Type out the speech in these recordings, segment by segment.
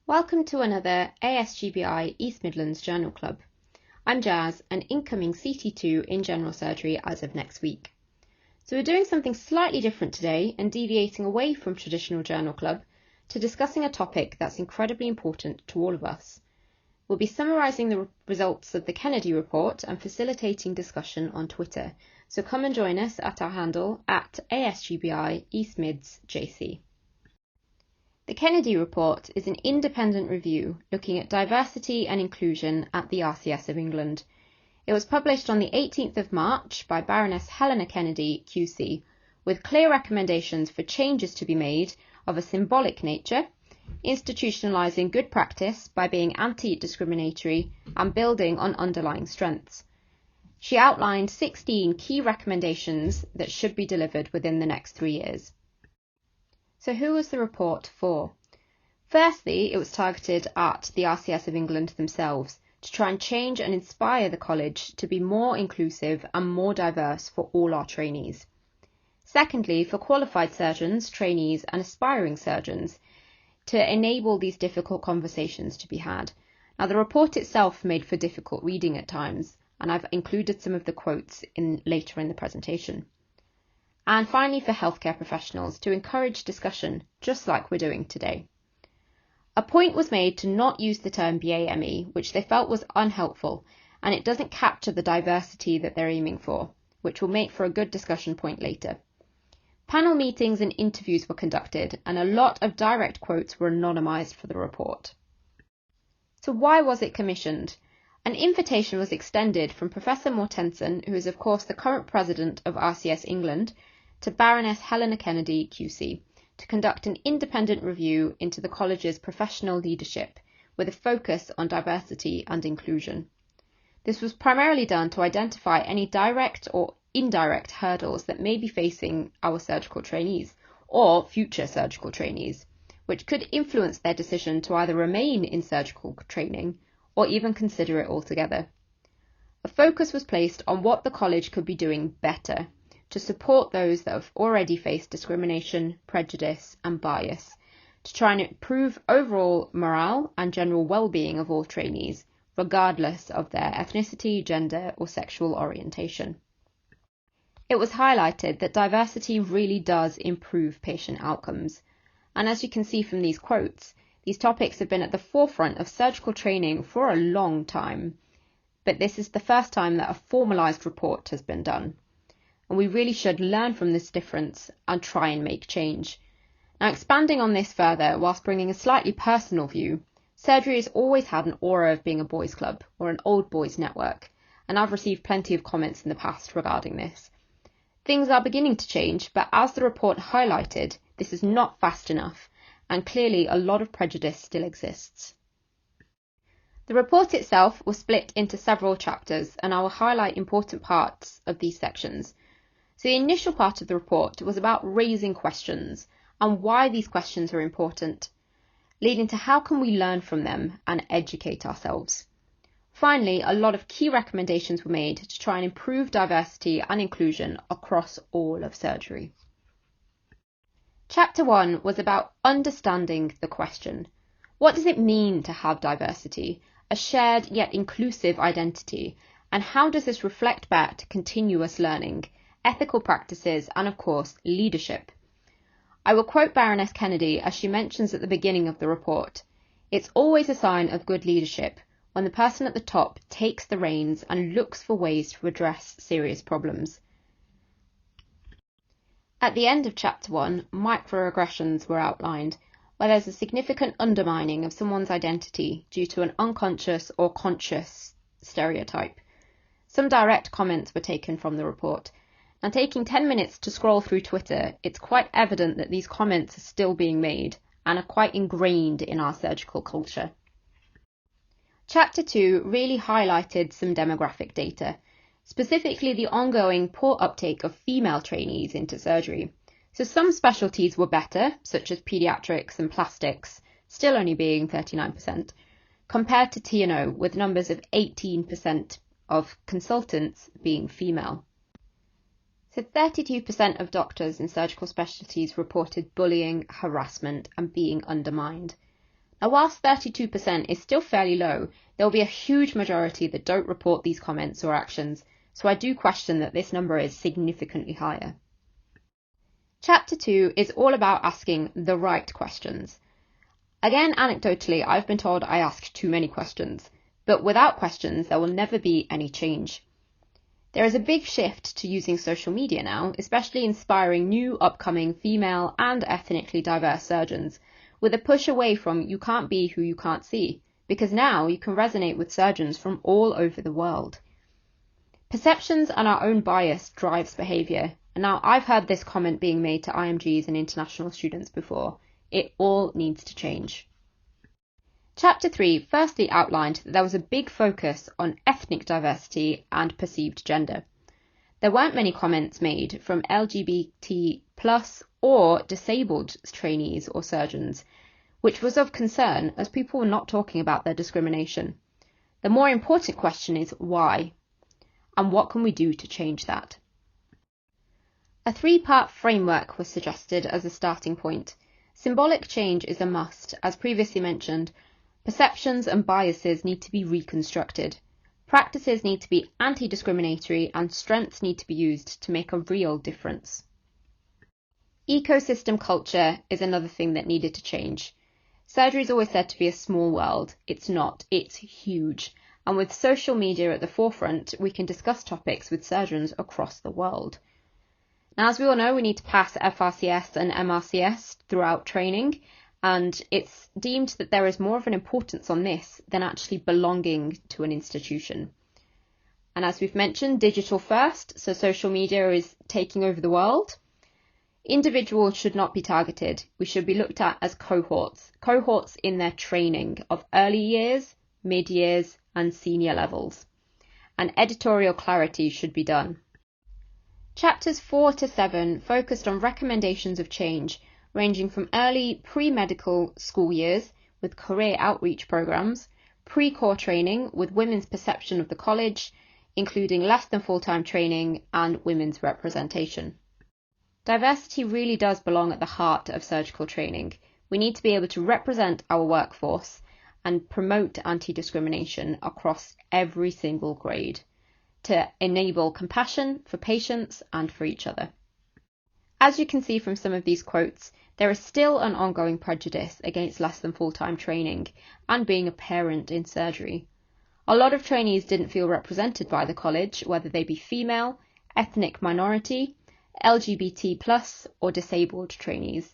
Welcome to another ASGBI East Midlands Journal Club. I'm Jazz, an incoming CT2 in general surgery as of next week. So we're doing something slightly different today and deviating away from traditional journal club to discussing a topic that's incredibly important to all of us. We'll be summarising the results of the Kennedy report and facilitating discussion on Twitter. So come and join us at our handle at ASGBI East Mids JC. The Kennedy report is an independent review looking at diversity and inclusion at the RCS of England. It was published on the 18th of March by Baroness Helena Kennedy QC, with clear recommendations for changes to be made of a symbolic nature, institutionalising good practice by being anti-discriminatory and building on underlying strengths. She outlined 16 key recommendations that should be delivered within the next 3 years. So who was the report for? Firstly, it was targeted at the RCS of England themselves to try and change and inspire the college to be more inclusive and more diverse for all our trainees. Secondly, for qualified surgeons, trainees and aspiring surgeons to enable these difficult conversations to be had. Now, the report itself made for difficult reading at times, and I've included some of the quotes later in the presentation. And finally, for healthcare professionals to encourage discussion, just like we're doing today. A point was made to not use the term BAME, which they felt was unhelpful, and it doesn't capture the diversity that they're aiming for, which will make for a good discussion point later. Panel meetings and interviews were conducted, and a lot of direct quotes were anonymised for the report. So why was it commissioned? An invitation was extended from Professor Mortensen, who is of course the current president of RCS England, to Baroness Helena Kennedy QC to conduct an independent review into the college's professional leadership with a focus on diversity and inclusion. This was primarily done to identify any direct or indirect hurdles that may be facing our surgical trainees or future surgical trainees, which could influence their decision to either remain in surgical training or even consider it altogether. A focus was placed on what the college could be doing better to support those that have already faced discrimination, prejudice and bias, to try and improve overall morale and general well-being of all trainees, regardless of their ethnicity, gender or sexual orientation. It was highlighted that diversity really does improve patient outcomes, and as you can see from these quotes, these topics have been at the forefront of surgical training for a long time, but this is the first time that a formalised report has been done. And we really should learn from this difference and try and make change. Now, expanding on this further, whilst bringing a slightly personal view, surgery has always had an aura of being a boys' club or an old boys' network, and I've received plenty of comments in the past regarding this. Things are beginning to change, but as the report highlighted, this is not fast enough, and clearly a lot of prejudice still exists. The report itself was split into several chapters, and I will highlight important parts of these sections. So the initial part of the report was about raising questions and why these questions are important, leading to how can we learn from them and educate ourselves. Finally, a lot of key recommendations were made to try and improve diversity and inclusion across all of surgery. Chapter 1 was about understanding the question. What does it mean to have diversity, a shared yet inclusive identity, and how does this reflect back to continuous learning, ethical practices and of course leadership? I will quote Baroness Kennedy as she mentions at the beginning of the report. It's always a sign of good leadership when the person at the top takes the reins and looks for ways to address serious problems. At the end of chapter 1, microaggressions were outlined, where there's a significant undermining of someone's identity due to an unconscious or conscious stereotype. Some direct comments were taken from the report. And taking 10 minutes to scroll through Twitter, it's quite evident that these comments are still being made and are quite ingrained in our surgical culture. Chapter 2 really highlighted some demographic data, specifically the ongoing poor uptake of female trainees into surgery. So some specialties were better, such as paediatrics and plastics, still only being 39%, compared to T&O with numbers of 18% of consultants being female. So 32% of doctors in surgical specialties reported bullying, harassment and being undermined. Now, whilst 32% is still fairly low, there will be a huge majority that don't report these comments or actions, so I do question that this number is significantly higher. Chapter 2 is all about asking the right questions. Again, anecdotally, I've been told I ask too many questions, but without questions, there will never be any change. There is a big shift to using social media now, especially inspiring new upcoming female and ethnically diverse surgeons, with a push away from you can't be who you can't see, because now you can resonate with surgeons from all over the world. Perceptions and our own bias drives behaviour, and now I've heard this comment being made to IMGs and international students before. It all needs to change. Chapter 3 firstly outlined that there was a big focus on ethnic diversity and perceived gender. There weren't many comments made from LGBT+ or disabled trainees or surgeons, which was of concern as people were not talking about their discrimination. The more important question is why, and what can we do to change that? A 3-part framework was suggested as a starting point. Symbolic change is a must. As previously mentioned, perceptions and biases need to be reconstructed. Practices need to be anti-discriminatory and strengths need to be used to make a real difference. Ecosystem culture is another thing that needed to change. Surgery is always said to be a small world. It's not, it's huge. And with social media at the forefront, we can discuss topics with surgeons across the world. Now, as we all know, we need to pass FRCS and MRCS throughout training, and it's deemed that there is more of an importance on this than actually belonging to an institution. And as we've mentioned, digital first, so social media is taking over the world. Individuals should not be targeted. We should be looked at as cohorts in their training of early years, mid-years, and senior levels. And editorial clarity should be done. Chapters 4 to 7 focused on recommendations of change, ranging from early pre-medical school years with career outreach programs, pre-core training with women's perception of the college, including less than full-time training and women's representation. Diversity really does belong at the heart of surgical training. We need to be able to represent our workforce and promote anti-discrimination across every single grade to enable compassion for patients and for each other. As you can see from some of these quotes, there is still an ongoing prejudice against less than full-time training and being a parent in surgery. A lot of trainees didn't feel represented by the college, whether they be female, ethnic minority, LGBT+ or disabled trainees,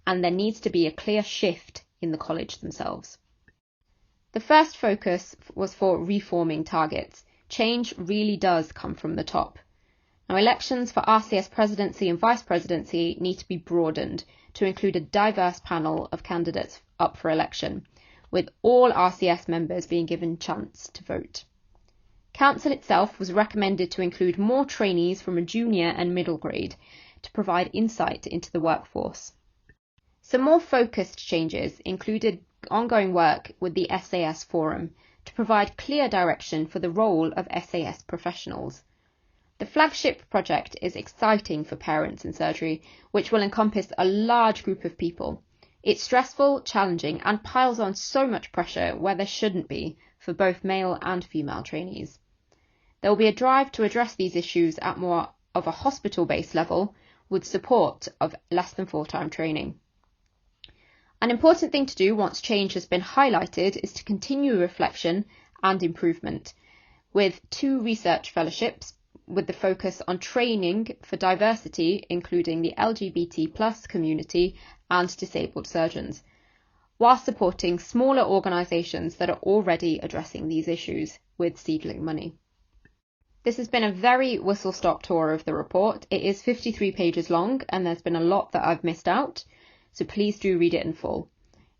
and there needs to be a clear shift in the college themselves. The first focus was for reforming targets. Change really does come from the top. Now, elections for RCS presidency and vice presidency need to be broadened to include a diverse panel of candidates up for election, with all RCS members being given a chance to vote. Council itself was recommended to include more trainees from a junior and middle grade to provide insight into the workforce. Some more focused changes included ongoing work with the SAS Forum to provide clear direction for the role of SAS professionals. The flagship project is exciting for parents in surgery, which will encompass a large group of people. It's stressful, challenging, and piles on so much pressure where there shouldn't be for both male and female trainees. There will be a drive to address these issues at more of a hospital-based level with support of less than full-time training. An important thing to do once change has been highlighted is to continue reflection and improvement, with 2 research fellowships with the focus on training for diversity, including the LGBT+ community and disabled surgeons, while supporting smaller organisations that are already addressing these issues with seedling money. This has been a very whistle-stop tour of the report. It is 53 pages long and there's been a lot that I've missed out, so please do read it in full.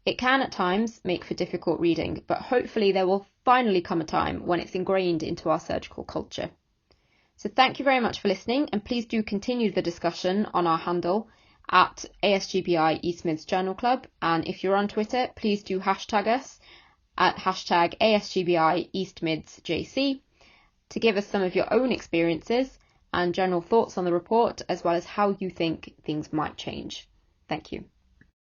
It can at times make for difficult reading, but hopefully there will finally come a time when it's ingrained into our surgical culture. So thank you very much for listening, and please do continue the discussion on our handle at ASGBI East Mids Journal Club, and if you're on Twitter, please do hashtag us at hashtag ASGBI East Mids JC to give us some of your own experiences and general thoughts on the report, as well as how you think things might change. Thank you.